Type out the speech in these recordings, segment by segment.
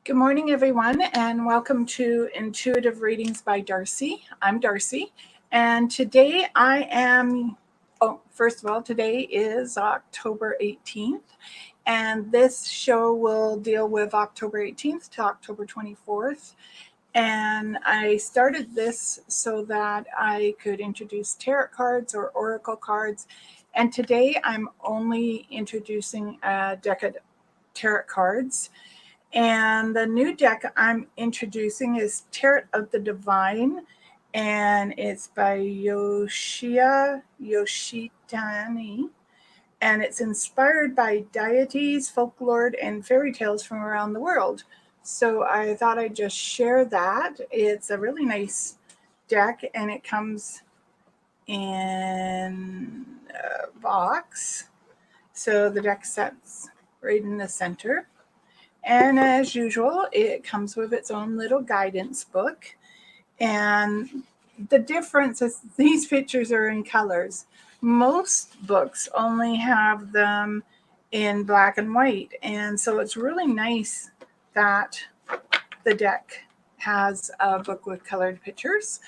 Good morning, everyone, and welcome to Intuitive Readings by Darcy. I'm Darcy, and today first of all, today is October 18th, and this show will deal with October 18th to October 24th. And I started this so that I could introduce tarot cards or oracle cards. And today I'm only introducing a deck of tarot cards. And the new deck I'm introducing is Tarot of the Divine, and it's by Yoshi Yoshitani. And it's inspired by deities, folklore, and fairy tales from around the world. So I thought I'd just share that. It's a really nice deck, and it comes in a box. So the deck sets right in the center. And as usual, it comes with its own little guidance book. And the difference is these pictures are in colors. Most books only have them in black and white. And so it's really nice that the deck has a book with colored pictures.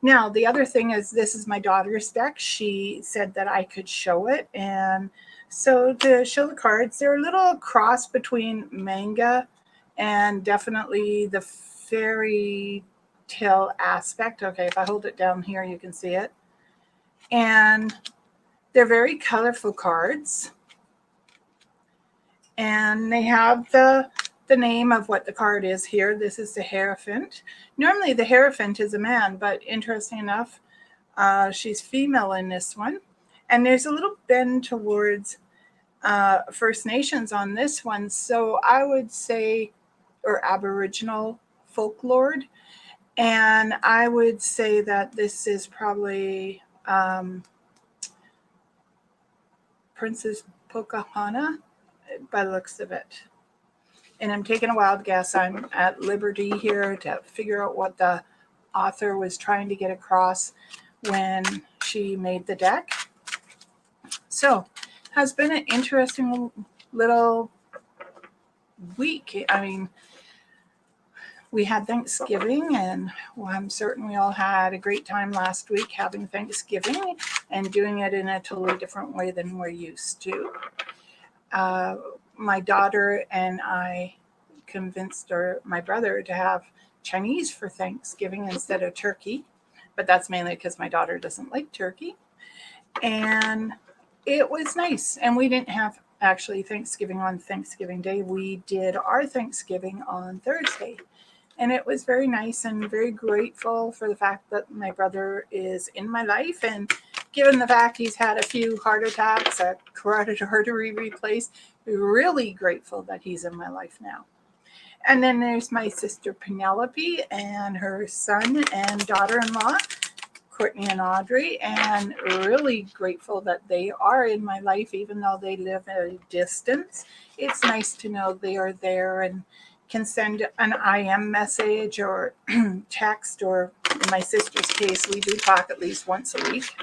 Now, the other thing is this is my daughter's deck. She said that I could show it. And so to show the cards, they're a little cross between manga and definitely the fairy tale aspect. Okay, if I hold it down here, you can see it. And they're very colorful cards. And they have the name of what the card is here. This is the Hierophant. Normally the Hierophant is a man, but interesting enough, she's female in this one. And there's a little bend towards First Nations on this one. So I would say, or Aboriginal folklore. And I would say that this is probably Princess Pocahontas by the looks of it. And I'm taking a wild guess. I'm at liberty here to figure out what the author was trying to get across when she made the deck. So, has been an interesting little week. I mean, we had Thanksgiving, and I'm certain we all had a great time last week having Thanksgiving and doing it in a totally different way than we're used to. My daughter and I convinced my brother to have Chinese for Thanksgiving instead of turkey, but that's mainly because my daughter doesn't like turkey. And it was nice. And we didn't have actually Thanksgiving on Thanksgiving Day. We did our Thanksgiving on Thursday. And it was very nice and very grateful for the fact that my brother is in my life. And given the fact he's had a few heart attacks, a carotid artery replaced, we're really grateful that he's in my life now. And then there's my sister Penelope and her son and daughter-in-law, Courtney and Audrey, and really grateful that they are in my life, even though they live at a distance. It's nice to know they are there and can send an IM message or text, or in my sister's case, we do talk at least once a week.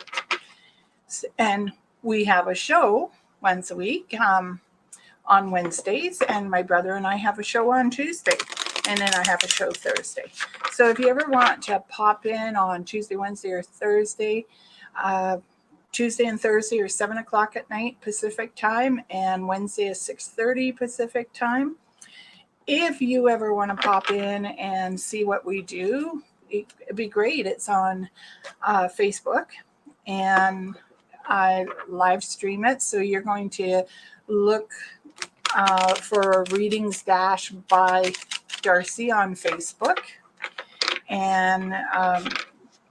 And we have a show once a week on Wednesdays, and my brother and I have a show on Tuesday, and then I have a show Thursday. So if you ever want to pop in on Tuesday, Wednesday, or Thursday, Tuesday and Thursday are 7 o'clock at night Pacific time, and Wednesday is 6:30 Pacific time. If you ever want to pop in and see what we do, it'd be great. It's on Facebook, and I live stream it. So you're going to look for Readings Dash by Darcy on Facebook, and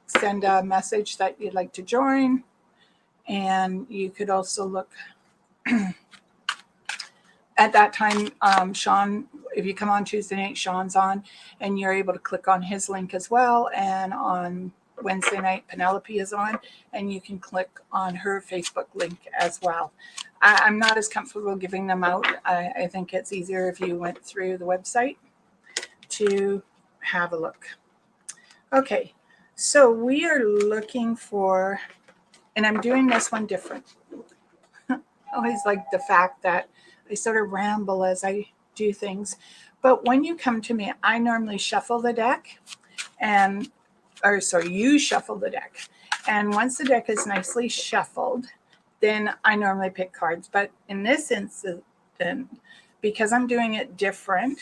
send a message that you'd like to join. And you could also look at that time, Sean, if you come on Tuesday night, Sean's on, and you're able to click on his link as well. And on Wednesday night, Penelope is on, and you can click on her Facebook link as well. I'm not as comfortable giving them out. I think it's easier if you went through the website to have a look. Okay, so we are looking for, and I'm doing this one different. I always like the fact that I sort of ramble as I do things. But when you come to me, I normally shuffle the deck you shuffle the deck. And once the deck is nicely shuffled, then I normally pick cards. But in this instance, because I'm doing it different,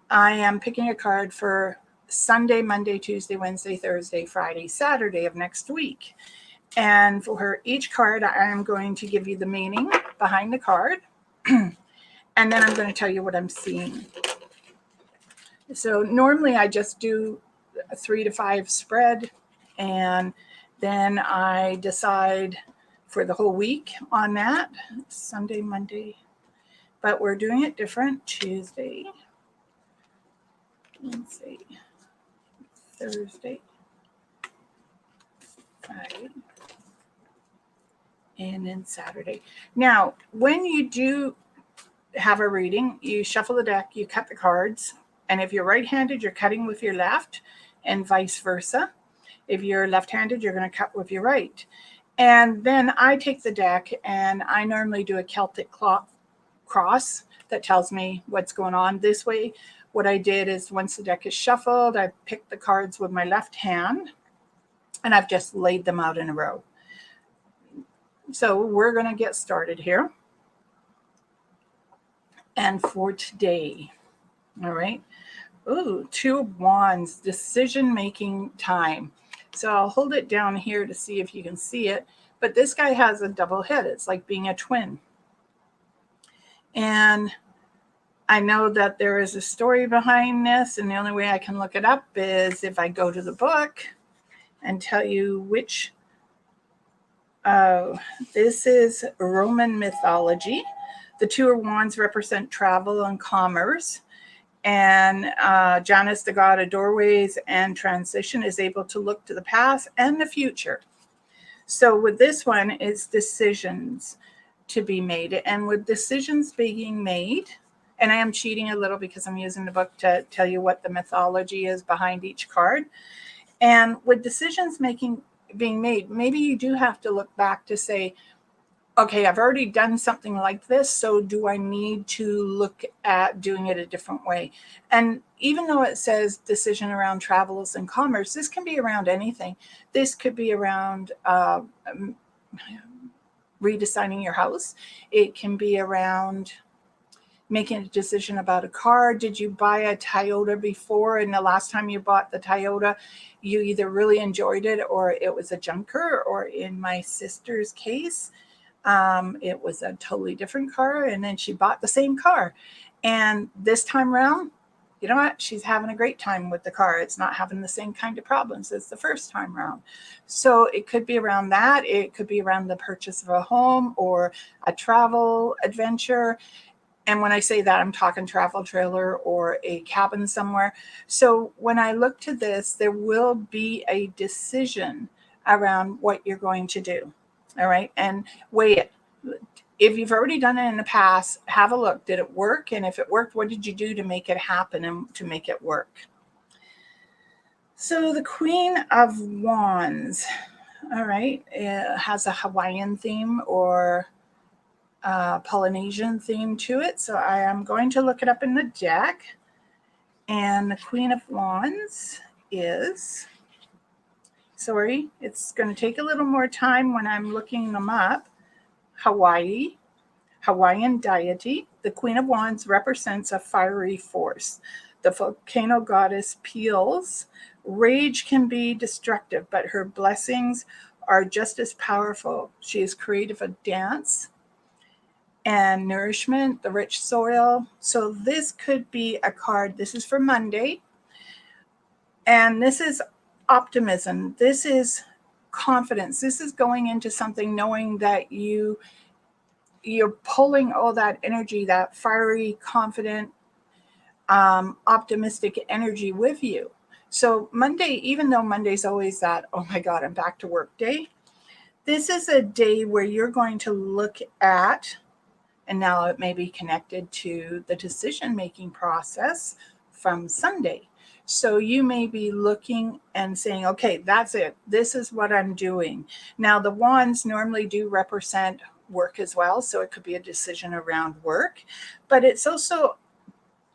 I am picking a card for Sunday, Monday, Tuesday, Wednesday, Thursday, Friday, Saturday of next week. And for each card, I am going to give you the meaning behind the card. And then I'm going to tell you what I'm seeing. So normally I just do a 3 to 5 spread, and then I decide for the whole week on that, Sunday, Monday, but we're doing it different. Tuesday, Wednesday, Thursday, Friday, and then Saturday. Now, when you do have a reading, you shuffle the deck, you cut the cards, and if you're right-handed, you're cutting with your left, and vice versa. If you're left-handed, you're going to cut with your right. And then I take the deck, and I normally do a Celtic cross that tells me what's going on. This way, what I did is once the deck is shuffled, I picked the cards with my left hand, and I've just laid them out in a row. So we're going to get started here. And for today, all right, ooh, 2 of Wands, decision-making time. So I'll hold it down here to see if you can see it. But this guy has a double head. It's like being a twin. And I know that there is a story behind this, and the only way I can look it up is if I go to the book and tell you which. This is Roman mythology. The 2 of Wands represent travel and commerce. And Janus, the god of doorways and transition, is able to look to the past and the future. So with this one, it's decisions to be made. And with decisions being made, and I am cheating a little because I'm using the book to tell you what the mythology is behind each card. And with decisions being made, maybe you do have to look back to say, okay, I've already done something like this, so do I need to look at doing it a different way? And even though it says decision around travels and commerce, this can be around anything. This could be around redesigning your house. It can be around making a decision about a car. Did you buy a Toyota before, and the last time you bought the Toyota, you either really enjoyed it or it was a junker, or in my sister's case, it was a totally different car, and then she bought the same car. And this time around, you know what? She's having a great time with the car. It's not having the same kind of problems as the first time around. So it could be around that. It could be around the purchase of a home or a travel adventure. And when I say that, I'm talking travel trailer or a cabin somewhere. So when I look to this, there will be a decision around what you're going to do. All right. And weigh it. If you've already done it in the past, have a look. Did it work? And if it worked, what did you do to make it happen and to make it work? So the Queen of Wands, all right, it has a Hawaiian theme or Polynesian theme to it. So I am going to look it up in the deck. And the Queen of Wands is, sorry, it's going to take a little more time when I'm looking them up. Hawaiian deity. The Queen of Wands represents a fiery force. The volcano goddess peels. Rage can be destructive, but her blessings are just as powerful. She is creative of dance and nourishment, the rich soil. So this could be a card. This is for Monday. And this is optimism. This is confidence. This is going into something knowing that you're pulling all that energy, that fiery, confident, optimistic energy with you. So Monday, even though Monday's always that, oh my God, I'm back to work day, this is a day where you're going to look at, and now it may be connected to the decision-making process from Sunday. So you may be looking and saying, okay, that's it. This is what I'm doing. Now, the wands normally do represent work as well. So it could be a decision around work, but it's also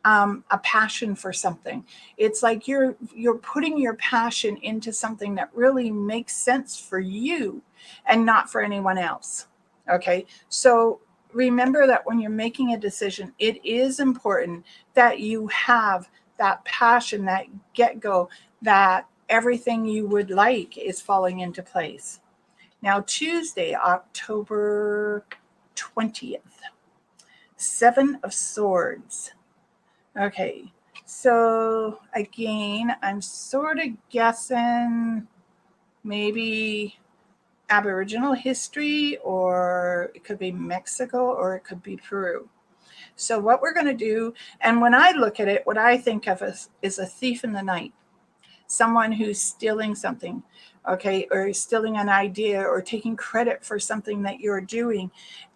a passion for something. It's like you're putting your passion into something that really makes sense for you and not for anyone else. Okay, so remember that when you're making a decision, it is important that you have that passion, that get go, that everything you would like is falling into place. Now, Tuesday, October 20th, Seven of Swords. Okay, so again, I'm sort of guessing maybe Aboriginal history, or it could be Mexico, or it could be Peru. So what we're going to do, and when I look at it, what I think of is a thief in the night, someone who's stealing something, okay, or stealing an idea or taking credit for something that you're doing.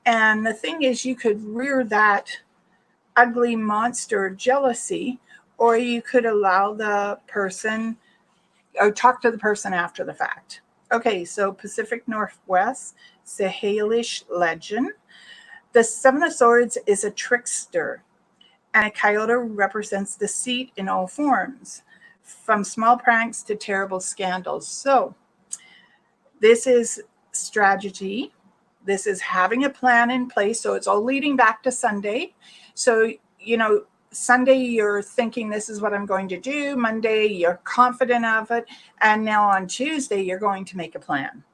And the thing is, you could rear that ugly monster of jealousy, or you could allow the person or talk to the person after the fact. Okay, so Pacific Northwest, Sahelish legend. The Seven of Swords is a trickster, and a coyote represents deceit in all forms, from small pranks to terrible scandals. So, this is strategy. This is having a plan in place. So, it's all leading back to Sunday. So, Sunday you're thinking this is what I'm going to do. Monday you're confident of it. And now on Tuesday you're going to make a plan.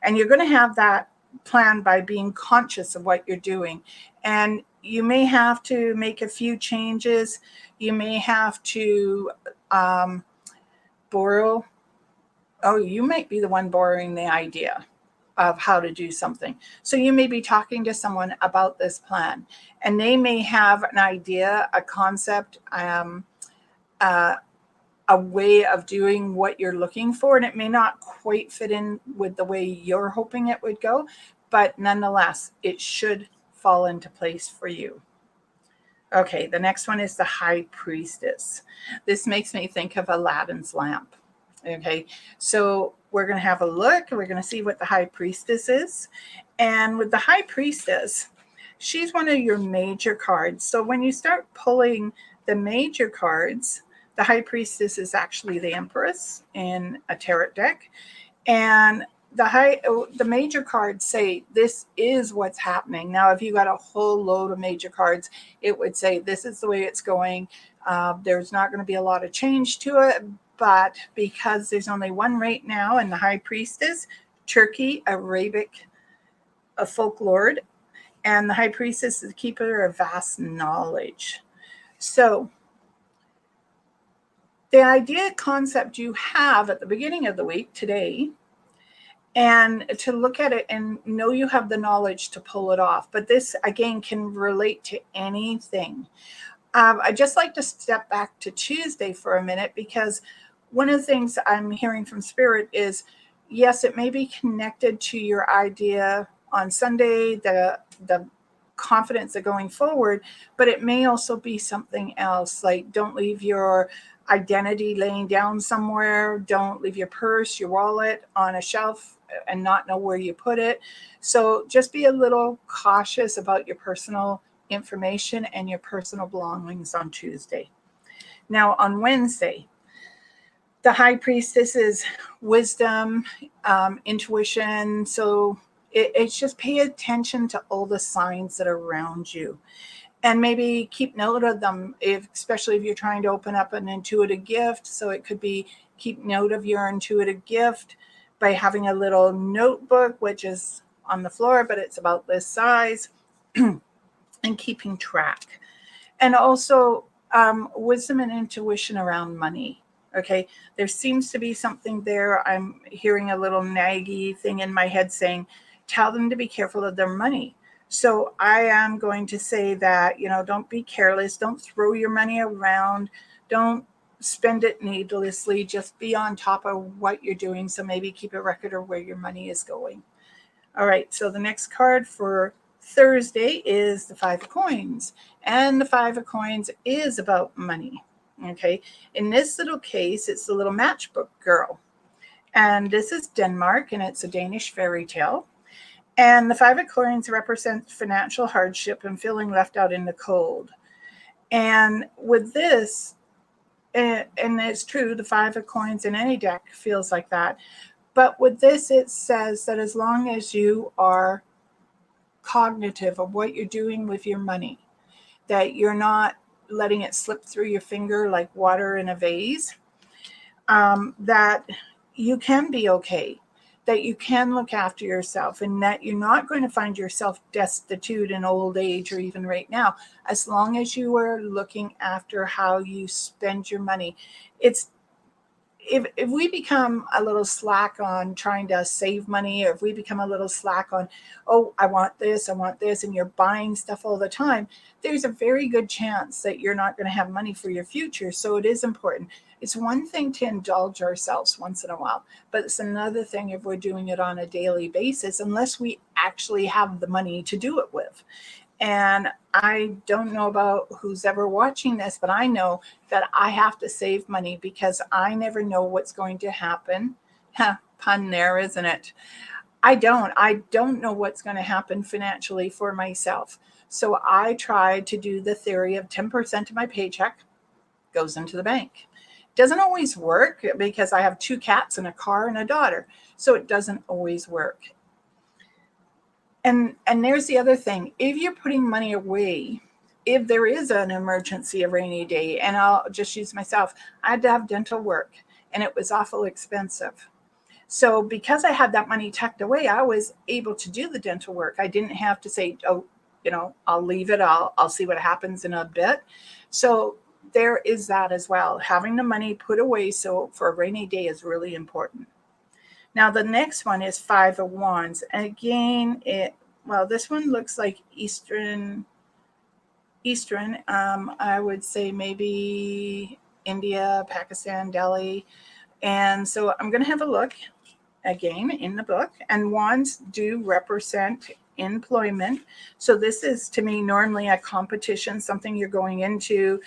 And you're going to have that plan by being conscious of what you're doing. And you may have to make a few changes. You may have to borrow. Oh, you might be the one borrowing the idea of how to do something. So you may be talking to someone about this plan, and they may have an idea, a concept, a way of doing what you're looking for, and it may not quite fit in with the way you're hoping it would go, but nonetheless, it should fall into place for you. Okay, the next one is the High Priestess. This makes me think of Aladdin's lamp. Okay, so we're going to have a look. We're going to see what the High Priestess is. And with the High Priestess, she's one of your major cards. So when you start pulling the major cards, the High Priestess is actually the Empress in a tarot deck. And the major cards say this is what's happening. Now, if you got a whole load of major cards, it would say this is the way it's going. There's not going to be a lot of change to it, but because there's only one right now, and the High Priestess, Turkey, Arabic, a folklore, and the High Priestess is the keeper of vast knowledge. So the idea concept you have at the beginning of the week today, and to look at it and know you have the knowledge to pull it off. But this, again, can relate to anything. I just like to step back to Tuesday for a minute, because one of the things I'm hearing from Spirit is, yes, it may be connected to your idea on Sunday, the confidence of going forward, but it may also be something else. Like, don't leave your identity laying down somewhere. Don't leave your purse, your wallet on a shelf and not know where you put it. So just be a little cautious about your personal information and your personal belongings on Tuesday. Now on Wednesday, the High Priestess is wisdom, intuition. So it's just pay attention to all the signs that are around you, and maybe keep note of them, especially if you're trying to open up an intuitive gift. So it could be keep note of your intuitive gift by having a little notebook, which is on the floor, but it's about this size, and keeping track. And also wisdom and intuition around money. Okay, there seems to be something there. I'm hearing a little naggy thing in my head saying, tell them to be careful of their money. So I am going to say that, don't be careless. Don't throw your money around. Don't spend it needlessly. Just be on top of what you're doing. So maybe keep a record of where your money is going. All right, so the next card for Thursday is the Five of Coins. And the Five of Coins is about money. Okay, in this little case, it's the little matchbook girl. And this is Denmark, and it's a Danish fairy tale. And the Five of Coins represents financial hardship and feeling left out in the cold. And with this, and it's true, the five of coins in any deck feels like that. But with this, it says that as long as you are cognitive of what you're doing with your money, that you're not letting it slip through your finger like water in a vase, that you can be okay, that you can look after yourself, and that you're not going to find yourself destitute in old age or even right now, as long as you are looking after how you spend your money. It's if we become a little slack on trying to save money, or if we become a little slack on, oh, I want this, and you're buying stuff all the time, there's a very good chance that you're not going to have money for your future. So it is important. It's one thing to indulge ourselves once in a while, but it's another thing if we're doing it on a daily basis, unless we actually have the money to do it with. And I don't know about who's ever watching this, but I know that I have to save money because I never know what's going to happen. Pun there, isn't it? I don't know what's going to happen financially for myself. So I try to do the theory of 10% of my paycheck goes into the bank. Doesn't always work because I have two cats and a car and a daughter. So it doesn't always work. And there's the other thing. If you're putting money away, if there is an emergency, a rainy day, and I'll just use myself, I had to have dental work and it was awful expensive. So because I had that money tucked away, I was able to do the dental work. I didn't have to say, oh, I'll leave it. I'll see what happens in a bit. So there is that as well. Having the money put away so for a rainy day is really important. Now the next one is Five of Wands. And again, this one looks like Eastern. I would say maybe India, Pakistan, Delhi. And so I'm going to have a look again in the book. And wands do represent employment. So this is to me normally a competition, something you're going into,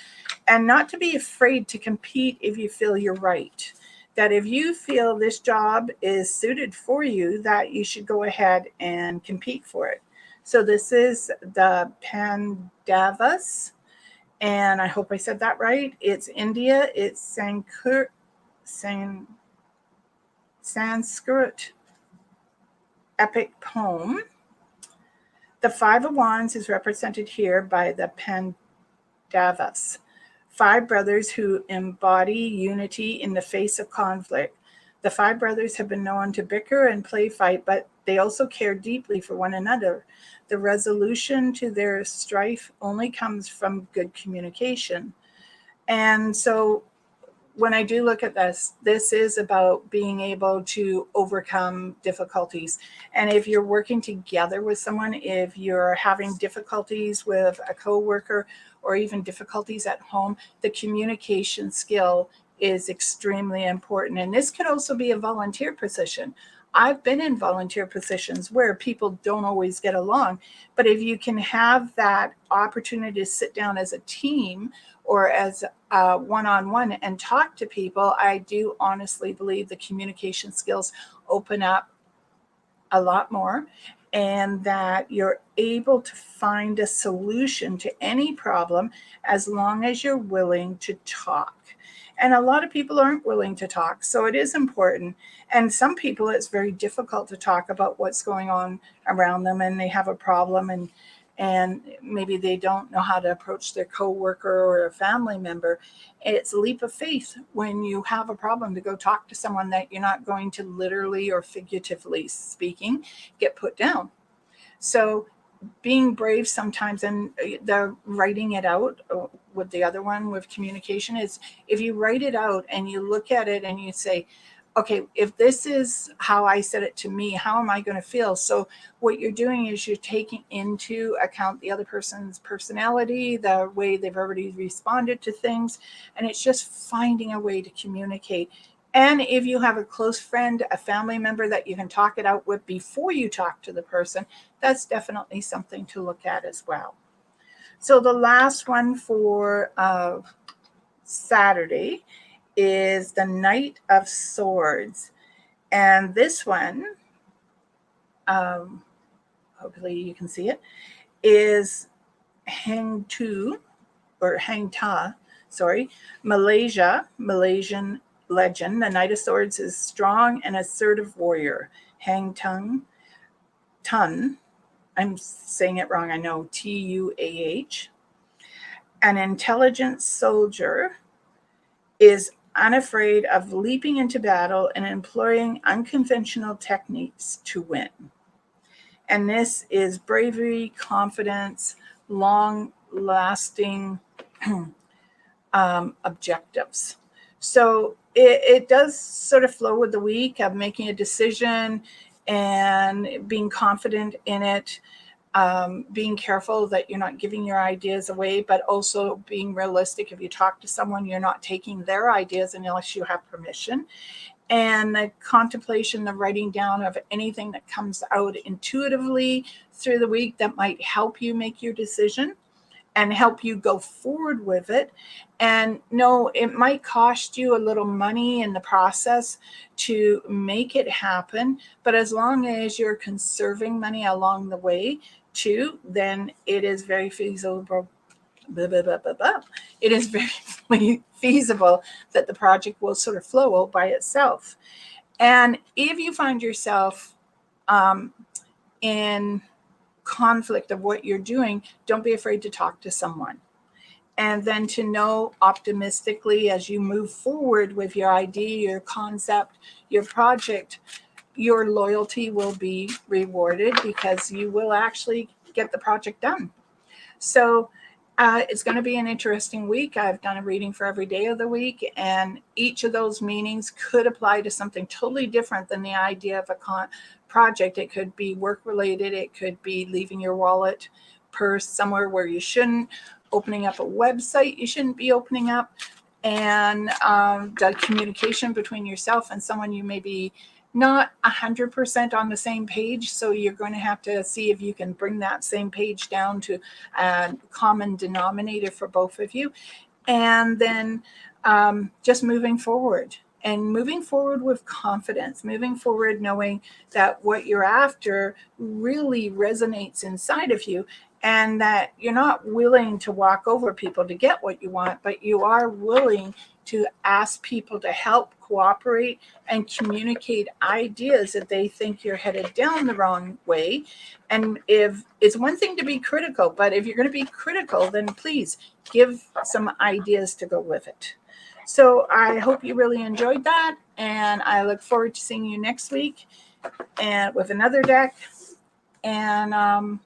and not to be afraid to compete if you feel you're right. That if you feel this job is suited for you, that you should go ahead and compete for it. So this is the Pandavas, and I hope I said that right. It's India. It's Sanskrit epic poem. The Five of Wands is represented here by the Pandavas, five brothers who embody unity in the face of conflict. The five brothers have been known to bicker and play fight, but they also care deeply for one another. The resolution to their strife only comes from good communication. And so when I do look at this is about being able to overcome difficulties. And if you're working together with someone, if you're having difficulties with a coworker or even difficulties at home, the communication skill is extremely important. And this could also be a volunteer position. I've been in volunteer positions where people don't always get along, but if you can have that opportunity to sit down as a team or as one-on-one and talk to people, I do honestly believe the communication skills open up a lot more, and that you're able to find a solution to any problem as long as you're willing to talk. And a lot of people aren't willing to talk, so it is important. And some people, it's very difficult to talk about what's going on around them, and they have a problem, and maybe they don't know how to approach their coworker or a family member. It's a leap of faith when you have a problem to go talk to someone that you're not going to literally or figuratively speaking get put down. So being brave sometimes, and the writing it out with the other one with communication, is if you write it out and you look at it and you say, okay, if this is how I said it to me, how am I going to feel? So what you're doing is you're taking into account the other person's personality, the way they've already responded to things, and it's just finding a way to communicate. And if you have a close friend, a family member that you can talk it out with before you talk to the person, that's definitely something to look at as well. So the last one for Saturday is the Knight of Swords. And this one, um, hopefully you can see it, is Heng Tu, or Hang Ta, Malaysian legend. The Knight of Swords is strong and assertive warrior. Hang Tun, I'm saying it wrong, I know, Tuah. An intelligent soldier is unafraid of leaping into battle and employing unconventional techniques to win. And this is bravery, confidence, long-lasting objectives. So it does sort of flow with the week of making a decision and being confident in it, being careful that you're not giving your ideas away, but also being realistic. If you talk to someone, you're not taking their ideas unless you have permission. And the contemplation, the writing down of anything that comes out intuitively through the week that might help you make your decision and help you go forward with it. And no, it might cost you a little money in the process to make it happen, but as long as you're conserving money along the way too, then it is very feasible. It is very feasible that the project will sort of flow by itself. And if you find yourself in conflict of what you're doing, don't be afraid to talk to someone. And then to know optimistically as you move forward with your idea, your concept, your project, your loyalty will be rewarded because you will actually get the project done. So it's going to be an interesting week. I've done a reading for every day of the week, and each of those meanings could apply to something totally different than the idea of a project. It could be work related. It could be leaving your wallet, purse somewhere where you shouldn't, opening up a website you shouldn't be opening up, and the communication between yourself and someone you may be not 100% on the same page. So you're going to have to see if you can bring that same page down to a common denominator for both of you. And then just moving forward with confidence, moving forward knowing that what you're after really resonates inside of you, and that you're not willing to walk over people to get what you want, but you are willing to ask people to help, cooperate, and communicate ideas that they think you're headed down the wrong way. And if it's one thing to be critical, but if you're going to be critical, then please give some ideas to go with it. So I hope you really enjoyed that, and I look forward to seeing you next week and with another deck. And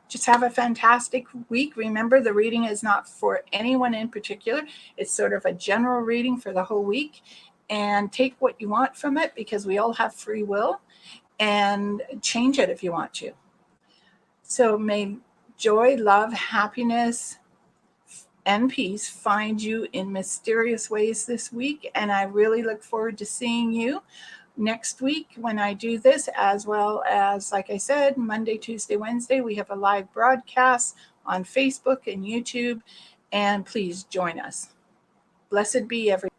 just have a fantastic week. Remember, the reading is not for anyone in particular. It's sort of a general reading for the whole week. And take what you want from it, because we all have free will, and change it if you want to. So may joy, love, happiness, and peace find you in mysterious ways this week. And I really look forward to seeing you next week when I do this, as well as, like I said, Monday, Tuesday, Wednesday, we have a live broadcast on Facebook and YouTube. And please join us. Blessed be everyone.